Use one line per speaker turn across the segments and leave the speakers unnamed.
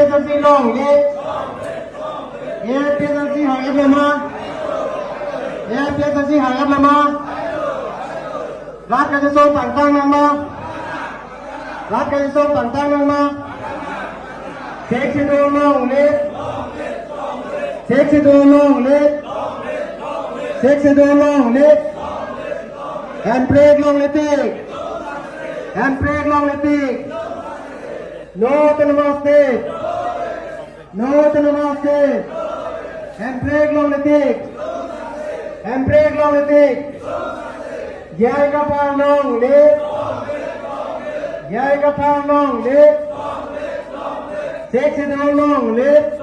AFPSC long live AFPSC harap lama AFPSC harap lama รัฐกระทรวงต่างๆนั้นมารัฐกระทรวงต่างๆนั้นมาเช็คสิดูลงลิฟเช็คสิดูลงลิฟเช็คสิดูลงลิฟแฮนด์เบรกลงลิฟแฮนด์เบรกลงลิฟโน้ตนมาสเตโน้ตนมาสเตแฮนด์เบรกลงลิฟแฮนด์เบรกลงลิฟJaga Palong lift. Jaga Palong lift. 62 long lift.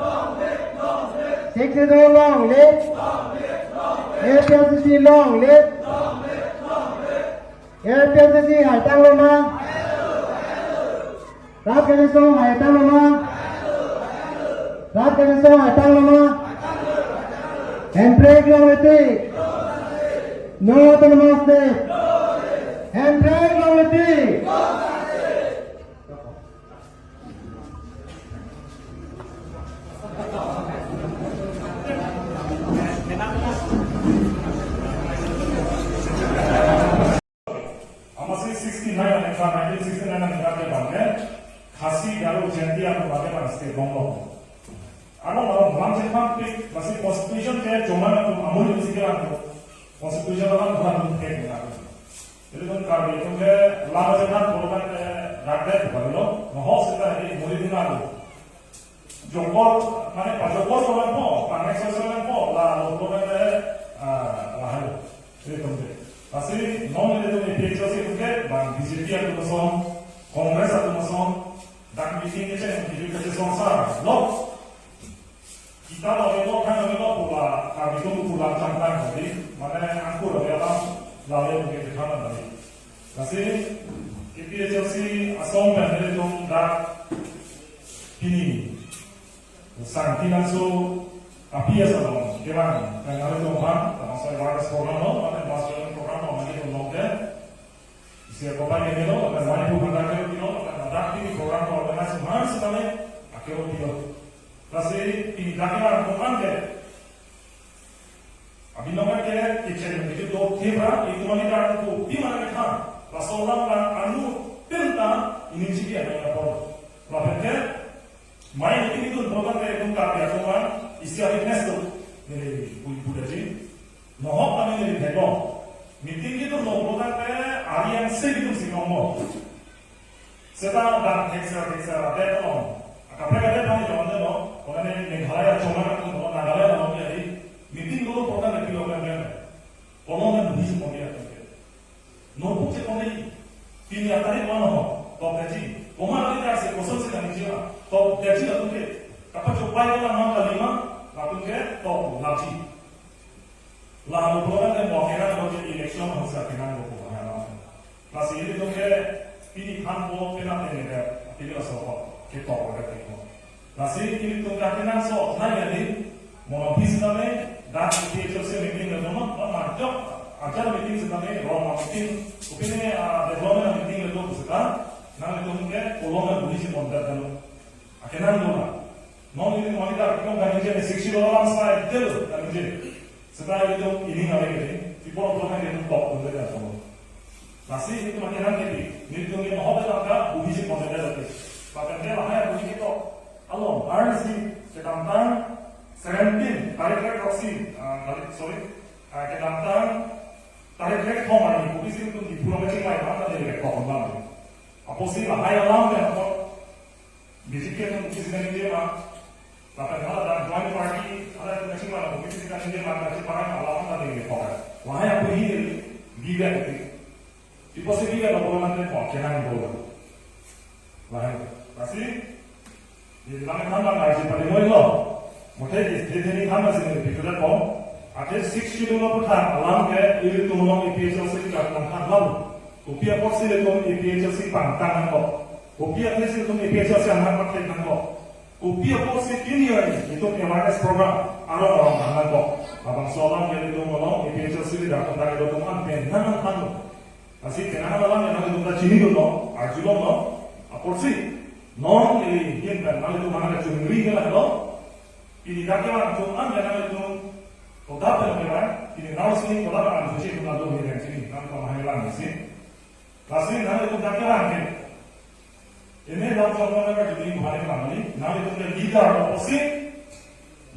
62 long lift. AFPSC long lift. AFPSC หายตั้งลงมารัฐกระทรวงหายตั้งลงมารัฐกระทรวงหายตั้งลงมาแฮนด์เบรกลงเลยตีNo namaste. And brave loyalty.
Amasih 69 and 1969 and Nagate Bande, Khasi Garo Janti and Bade State Bongo. Ano Bangse Pampi, masih constitution ke Joman atau Amul Musikan. Konstitusi dalam bukan untuk kita. Jadi kan kalau itu ke lama jangan program ke rakyat bukan lo, mahal sekali ini mulai dengan jokor, mana pak jokor program po, panek sosial po, lah program ke lah jadi tu. Pasti non itu ni PHC itu ke, bang BJP atau masuk, Kongres atau masuk, dan meeting itu yang kita sonsar, lo. Kita lalu kan pula kami itu pula cantan tadi, mana angkur ya lah, lalu mungkin kita tadi. Kasi KPHC asal mana itu dah ini, santinan so api ya sahaja, kemana? Kalau itu kan, kalau saya baru program lo, mana masuk program lo, mana itu long deh. Siapa pun yang itu, akan mana pun ada itu, akan ada ini program lo, akan semua sekali, akhirnya itu. Kasi pindakiran kuman ke, abis nama ke kecil itu dua tebra itu mana cara tu, di mana kita, rasulullah kan anu tentang ini sih ada yang apa, lalu ke, main itu program ke itu tak ada kuman, istilah ini tu, dari budak ji, nohok kami dari dekor, meeting itu nohok program ke, arian itu sih ngomong, sedang dan tekser ada tu. Kapag ada kami jalan dulu, orang ini Meghalaya cuma aku orang Nagalaya orang jadi meeting dulu program lagi orang yang orang Buddhis orang yang notebook cek orang ini ini atari mana ho, top gaji, orang lagi dah sekolah sih kami jiwa, top gaji lah tu ke, kapag coba yang orang kalima, lalu ke top gaji, lalu program yang mau kena kalau jadi election harus kena mau program, masih ini tu ke pilih kan mau kena pilih asal kita orang itu. Nasi ini tu kakinan so, naya ni, mau habis nama, dah kita selesai meeting le dulu, macam ajar meeting sedang orang meeting, upini development meeting le dulu sedang, nang itu mungkin kolongan polisi montar dulu. Akinan dulu, non ini monitor kita kan ini seksi orang saya itu, kan ini, sedang itu ini nggak lagi, tipe orang itu top untuk dia semua. Nasi itu makinan kita, ini tu ini mau apa tak, polisi montar dulu. Bahkan dia lahir bunyi kita, Allah, RC kedamtan 17 tarik roksi, kedamtan tarik thong ini, polisi itu di pulau kecil lain mana dia thong banget. Apa sih lahir alam dia, apa bisiknya itu polisi kan dia mah, bahkan kalau ada joint party ada kecil mana, polisi kan dia mah kecil parah alam mana dia thong. Lahir apa ini gila itu, di posisi gila kalau nanti thong kenan bola, lahir. Masih di dalam kamar lagi pada mulai lo, mungkin di sini kamar sini pikirkan kau, ada 6 kilo per alam ke, ini tu orang EPHC kat langkah lalu, kopiah porsi itu EPHC pantang kau, kopiah porsi itu EPHC anak pakai kau, kopiah porsi ini itu MRS program, orang tangan kau, abang soalan yang itu orang EPHC dah tentang itu teman, benar tangan, masih kenapa orang yang ada di sini tu lo, ajulah lo, porsi non ini yang mana itu mana cuma ini lah lo. Ini dakwaan tu ambil itu total pengeluaran. Ini naus ini total kan suci itu lalu ini sini. Nampak mahilang di sini. Kasih nama itu dakwaan ni. Ini dalam soalan mereka jadi bukan kami. Nama itu leader oposisi.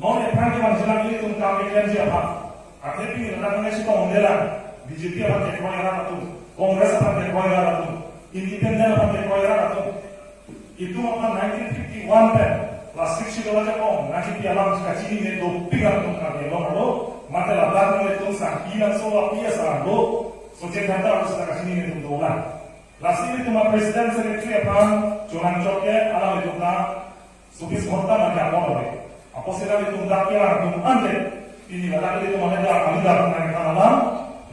Non yang pernah ini itu kami kerja apa? Akhirnya ini adalah sih pengelolaan. BJP apa teknologi itu, Kongres apa teknologi itu, Independen apa teknologi itu. Itu apa 1951 pen. Plastik sih kalau jauh, nanti pialang sekarang ini itu pigar tuh kami lo, mata latar itu sakian soal biasa lo, sosial kata harus sekarang ini itu doang. Plastik itu mah presiden sekretari apa, cuman coknya alam itu na, supis kota macam apa lagi. Apa sih lagi itu tak kira itu ande, ini lagi itu mana dia kami dah pernah kita alam,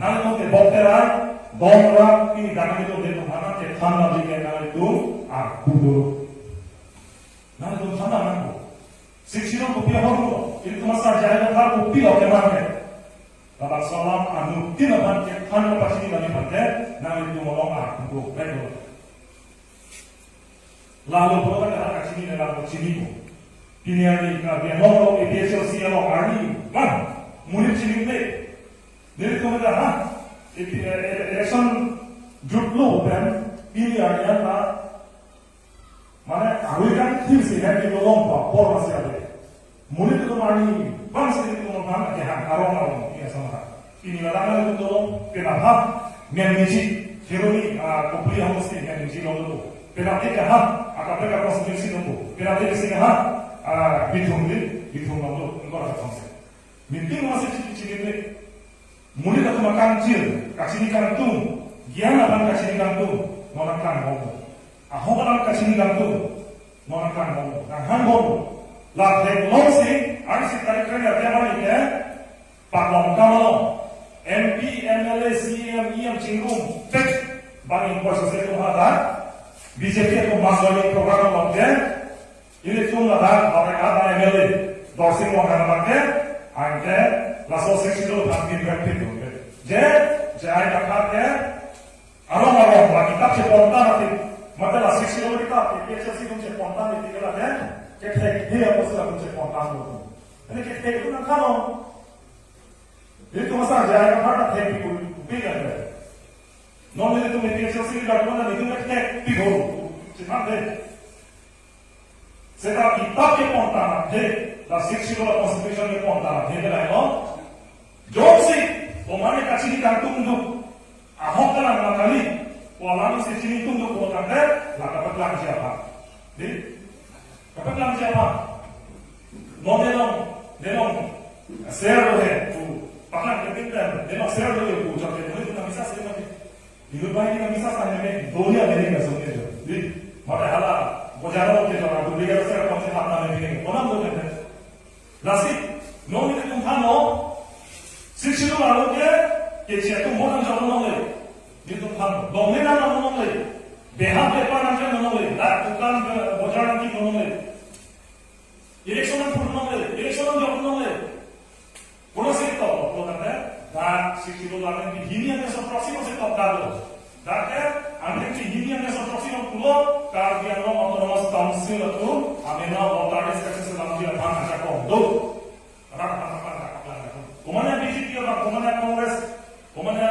nanti itu ke bokteran, dongrak ini kami itu dia mana ke tanah juga itu, kudu. Nanti tu sama nanti, seksyon kopi orang tu, itu masa jaya tak kopi orang mana? Lepas salam anu tidak banyak, hanya pasti lagi banyak, nanti tu orang aku betul. Lalu berapa kata sini dalam sini tu, ini hari dia nomor EPSLC orang hari, mana? Murid sini ni, jadi tu mereka election judul dan ini hari apa? Mana awal kan tim sih kan itu lomba por masih ada. Murid itu mani bangsa itu orang kan arong ya sama. Ini adalah itu kenapa ngenji heroni kuliah mesti ngenji lalu. Kenapa dia akan mereka konsentrasi dulu. Kenapa dia sih hitung lalu enggak ada konsep. Mimpi masih cici ini. Murid itu makan cil, kasih ikan tu, gian apa kasih ikan tu, makan ngomong. Aku kan kasih gantung, mau nak hangom, lah teknologi, ada sih tadi kerja dia mana ni? Pak Longkang, MP, MLA, CM, EM, Cinggung, tek, bagi proses itu ada, BJP itu masuk di program lomba, ini tu ada, orang ada MLA, dorsing orang ada, angke, langsung seksi dulu kami berpikir tu, jadi kakaknya, arong, lagi tak sepontan nanti. Masalah seksyon kita, PSLC itu spontan di tiga ada, ketek dia pasti akan spontan dulu. Ini ketek itu nak kalau, itu masalah jaya apa ketek itu beda ada. Non itu PSLC kita mana itu ketek itu, cuma deh. Setelah kita spontan deh, la seksyon la konstitusi spontan deh dah itu. Jom sih, pemain kasih gantung tu, ahok kan kali. Walau sini tunggu kalau kata, lah dapat lang siapa? Dapat lang siapa? Delong, serdo he, pakai kepintar, delong serdo he, jadi itu nak bisa sih macam, hidup baik nak bisa sahnya ni, dunia ni nggak semua itu. Jadi, mata hala, bojaran kita orang tu lihat saya konsep apa ni, orang tu ni. Lasi, itu tumpano, sisi lalu dia, kerja tu orang jalan nolai. Itu kan, dominan orang nolai, behar depan aja nolai, dah bukan bojaran kita nolai. Election pun nolai, election job nolai. Kalau sih tu, kalau kata, dah sisi lalu ni hini yang seproksi masih top dulu. Dah ke, anda ni hini yang seproksi orang pulau, kalau dia orang otonomus council itu, amena otoris kasih selang dia pan aja kau, tu, apa. Kemana BJP orang, kemana Kongres, kemana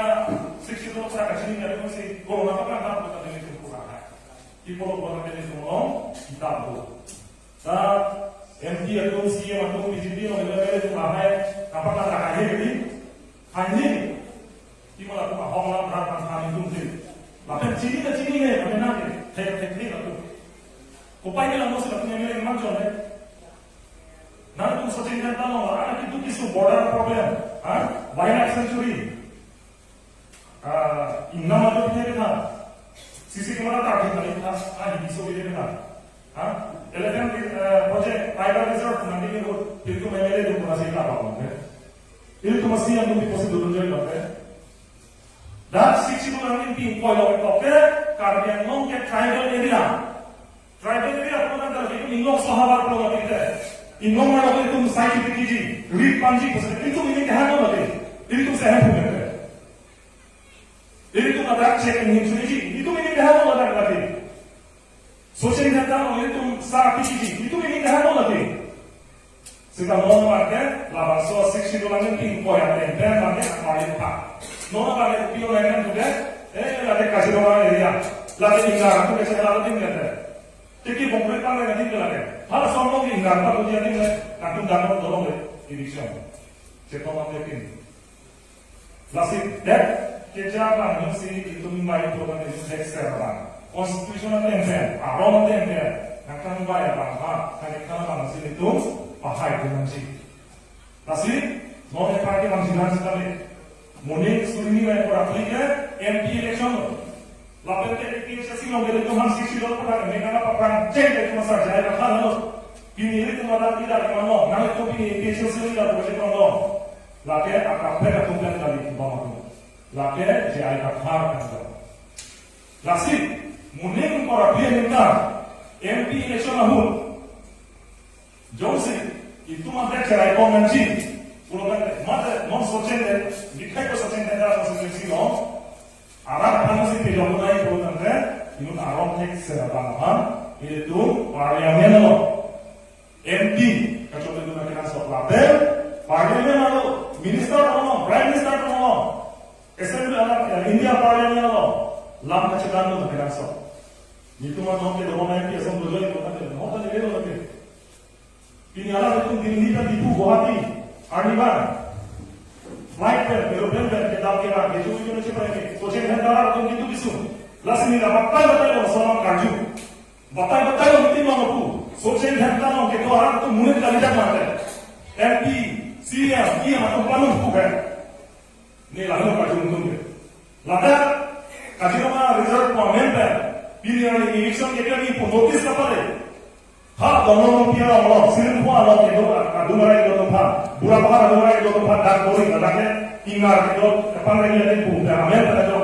seksi itu saya kasih ni ada mesti kalau nak apa kita ini semua. Ibu orang ini semua kita tahu. MP atau CM atau BJP orang itu apa? Apa kata kaya ini? Hanya ini malah tu orang orang kami tu sih. Bahkan sini ni, apa nak? Teknik tu. Kupai ni lah mesti punya milik macam ni. Nanti tu sosial tahu orang itu kisah border problem, wildlife sanctuary. Nama tu dia kan, sisi kemana tak kita lihat, ini isu dia kan, elephant project tiger reserve nanti ni itu memang itu masih tak apa, itu masih yang lebih positif dulu jadi, dan sisi tu nanti pin kalau kita karena yang non ke tribal area apa nanti itu ingok sahabat program kita, ingok mana itu scientific kiji, read panji itu ini kehana lagi, itu saya punya. Itu ada cek ini ini dah ada lagi. Sosial data itu saat itu ini dah ada lagi. Sika nona marke laban so 60 dolan king ko ya ten ben marke akali pa. Nona marke pio lain tude late Kaziranga area late ingar tu kese late ting late. Tiki bombe pa le ting late. Hal somno ki ingar pa dia ting le katun dan dolong le direction. Ceto ma lekin. Lasi that kejaba nusi itu mai program itu eksternal. Constitutional tempen, aron tempen. Akan bayar apa? Karena kalau masih itu pahai dengan sih. Tapi mau dipakai masih sekali. Mungkin suri ini orang pelike MP election. Lalu kita sih mau jadi tuhan sisi dulu pada mereka apa perang cek itu masa jaya kalau ini itu malah tidak kalau nanti itu ini election sih tidak boleh kalau. Lalu akan mereka tumpang dari bawah itu. Lalu jaya kahar kan. Lalu mungkin orang pelike MP election ahun. Jauh itu mana cerai konvensi. Pulau kan mana non sosial dikai ko sosial dalam konstitusi no. Arab kan masih tidak mulai pulau kan itu arom tek serabang itu parlemen no. MP kecuali itu nak masuk lapel parlemen no. Minister no, prime minister no. Assembly anak India parlemen no. Lam kecekan no nak masuk. Itu mana orang yang orang yang asam dulu itu kan orang yang itu lagi. Ini alat itu diminta di Guwahati, Arniban, flight aeroplane kita kira itu macam ini. Sosial negara itu gitu bisu. Last ini dapat betul sama kaju. Betul mesti mampu. Sosial negara kita orang itu mulai dari mana? MP, CM, ini macam mana bukan? Ini lalu kaju untuk. Lalu Kaziranga Reserve Member. Pilihan election kita ni notice apa le? Ha, dono pilihan Allah, sirin pun Allah kita adumarai dono pha, burapa adumarai dono pha dah kori kadang ingar kita kapan lagi ada pun, amen pada jo.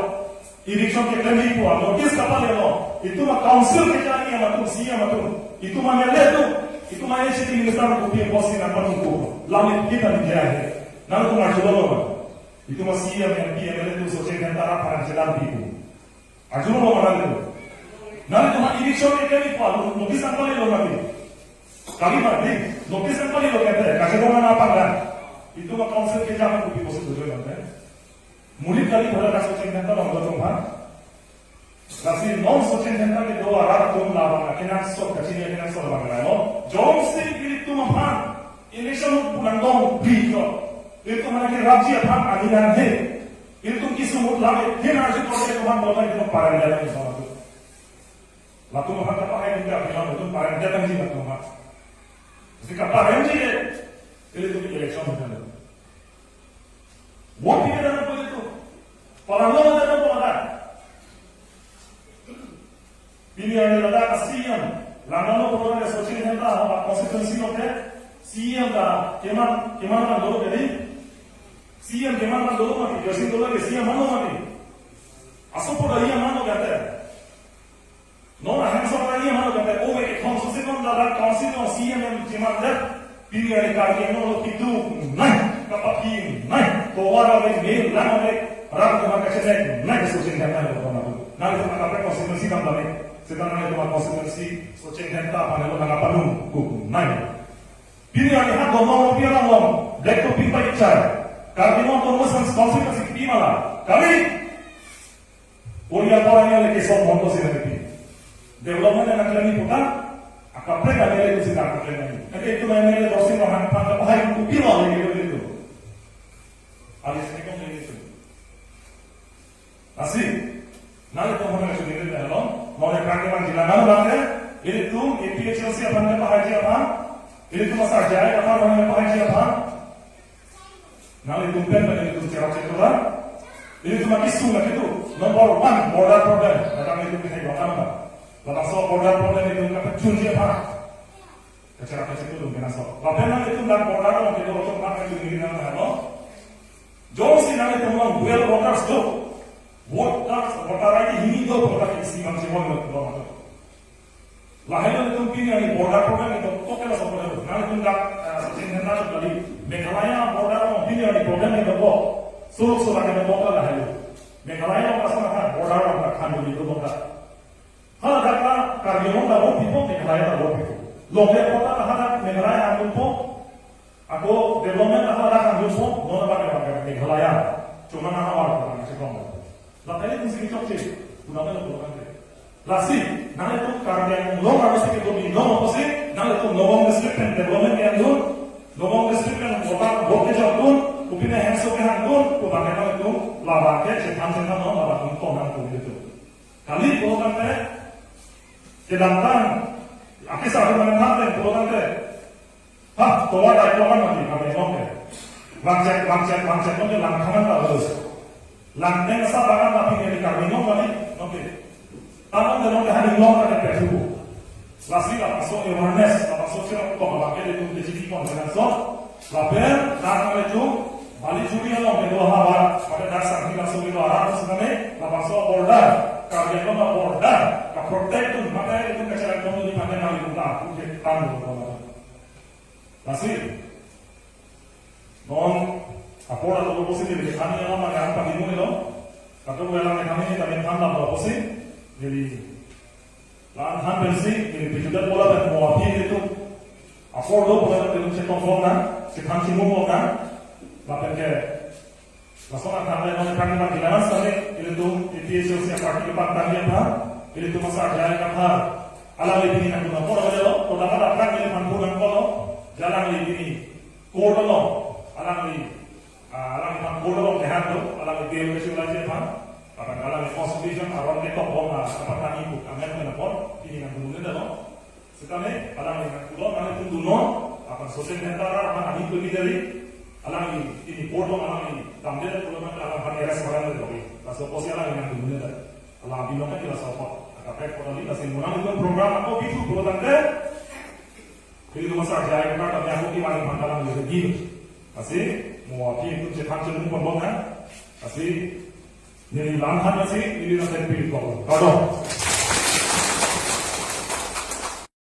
Election kita ni pun notice apa le lo? Itu mah council kita ni yang matu, siapa matu? Itu mah mele itu mah yang sih minister kopi bosin apa nunggu, lalu kita ni jaya. Nalu tu macam lo, itu mah siapa yang PML itu sosial antara para jalan itu. Ajuno lo mana itu? Nanti cuma election kita ni pun notice apa le lo nanti? Kali nanti notice apa le lo kita? Kasih orang apa kan? Itu mah council kita akan kopi bosin tu juga nanti. Murid kali pada kasih sosial antara orang tu kan? Kasih non sosial antara itu orang tu lawan, kena sok kasih kena sok lawan lah. Jom sih itu mah election bukan dong bijo. Itu mana kira raji apa adilan he? Itu kisah mutlak. Kena aja kalau kita bukan bola itu parah jalan itu. Lalu mah apa yang kita bilang itu parah jalan sih lalu mah. Jika parah sih itu election betul. Buat kita dalam itu. Parah lo dalam bola. Pilihan ada kasihan. Lalu program sosial kita apa konstitusi kita siang dah keman dulu jadi siang keman dulu mati jadi dulu lagi siang mana mati asal pun dia mana kata nona hanya soal dia mana kata oh ini konstitusi kan dalam konstitusi siang yang keman dah pilihan kali yang nol itu naik kapaki naik kawara lagi mail lagi orang tu macam macam naik sosial kita ada orang tu nanti kita apa konstitusi kan dalam sekarang itu konstitusi sosial kita apa yang orang apa tu naik pilihan yang ngomong pilihan ngomong black to pink picture kalau mau promosi konsekuensi kita malah kali orang orang yang lagi sok mau sih nanti development yang akan diputar akan mereka nilai itu sudah akan nilai nanti itu nilai dosen orang pada hari itu pilihan lagi itu alis ini kan itu asih nanti tuh mana sudah ini dah mau yang praktikan jilangan bangke ini tuh PhD siapa nih pak haji apa ini tu masa jaya apa orang yang pakai siapa? Nanti tumpen dan itu cerita lah. Ini cuma isu lah itu. Nomor 1 border problem. Datang itu kita bukan apa? Datang soal border problem itu kita pecun siapa? Cerita itu tu kita soal. Bagaimana itu dan border orang kita orang pakai itu ini nama apa? Jauh sih nanti temuan duel voters tu. Voter ini tu voter isi macam mana tu? Lahirnya itu pilihan ini border program itu total seperti itu. Nanti kita sehingga tadi Meghalaya border pilihan ini program itu kok suruh kita border lahir. Meghalaya pasang border orang kan itu border. Kalau kata karyawan dah orang Meghalaya dah orang. Lokal kota ada Meghalaya itu Ako development ako ada kan jupo, nona pakai Meghalaya, cuma nama awal kan masih kong. Lalu ini mesti dicok sih, kenapa lo bukan deh? Lasi, nanti itu karena yang long harus kita lebih long apa sih? Nanti itu ngomong deskripsi development yang dulu, ngomong deskripsi yang bukan bukti job dulu, kupinnya handsome yang dulu, kupinnya nanti itu labangke, cetam no labang untuk orang tuh itu. Kali bukan deh, sedangkan akisah dengan nanti bukan deh. Hah, toa dah toa lagi, kami ngomong. Bangcet tu langkangan tak terus. Langkang sabaran tapi ni kami ngomong lagi, okey. Tangan dan ngomong hari ngomong ada perlu. Lasi lah masuk awareness, masuk siapa kau lagi itu jadi pun dengan so. Laper, tangan itu balik juri yang kedua hawa pada dasar kita sudah itu arah sebenarnya, masuk border, kerja kita border, kita protect tu, maka itu kecuali kamu di mana kali kita, kita tangguh. Lasi, non apora todo posible que kami yang mana yang paling mulu lo, kalau orang yang kami kami tanda berapa sih, jadi lahan hampir sih, jadi bijudat bola dan mau api itu, apora lo boleh kita cek konform kan, cek hansi mumpu kan, lapen ke, langsung akan ada yang kami bagi dalam sekali, itu itu siapa parti kepan tadi apa, itu masa jaya kapal, alam ini nak guna apora boleh lo, kalau dapat apa ini panpuran kalau jalan ini kodolong alang ni pan kodolong kehan tu alang dia mesti belajar pan akan alang constitution awan ni top bom apa kami bu kami nak pon ini nak dulu dah lo sekarang alang ni kodolong alang tu dulu akan sosial negara akan kami pergi dari alang ini kodolong alang ni tamde kodolong alang pan eras orang tu lagi pasal posisi alang yang dulu dah alang bilang kan jelas apa akan kodolong ni pasal mula itu program aku bisu kodolong deh. Jadi masa jaya kita kami aku kembali pandalang lagi, pasti mau api itu cepat cenderung pembangunan, pasti ini langkah masih ini nanti pilih kau, kado.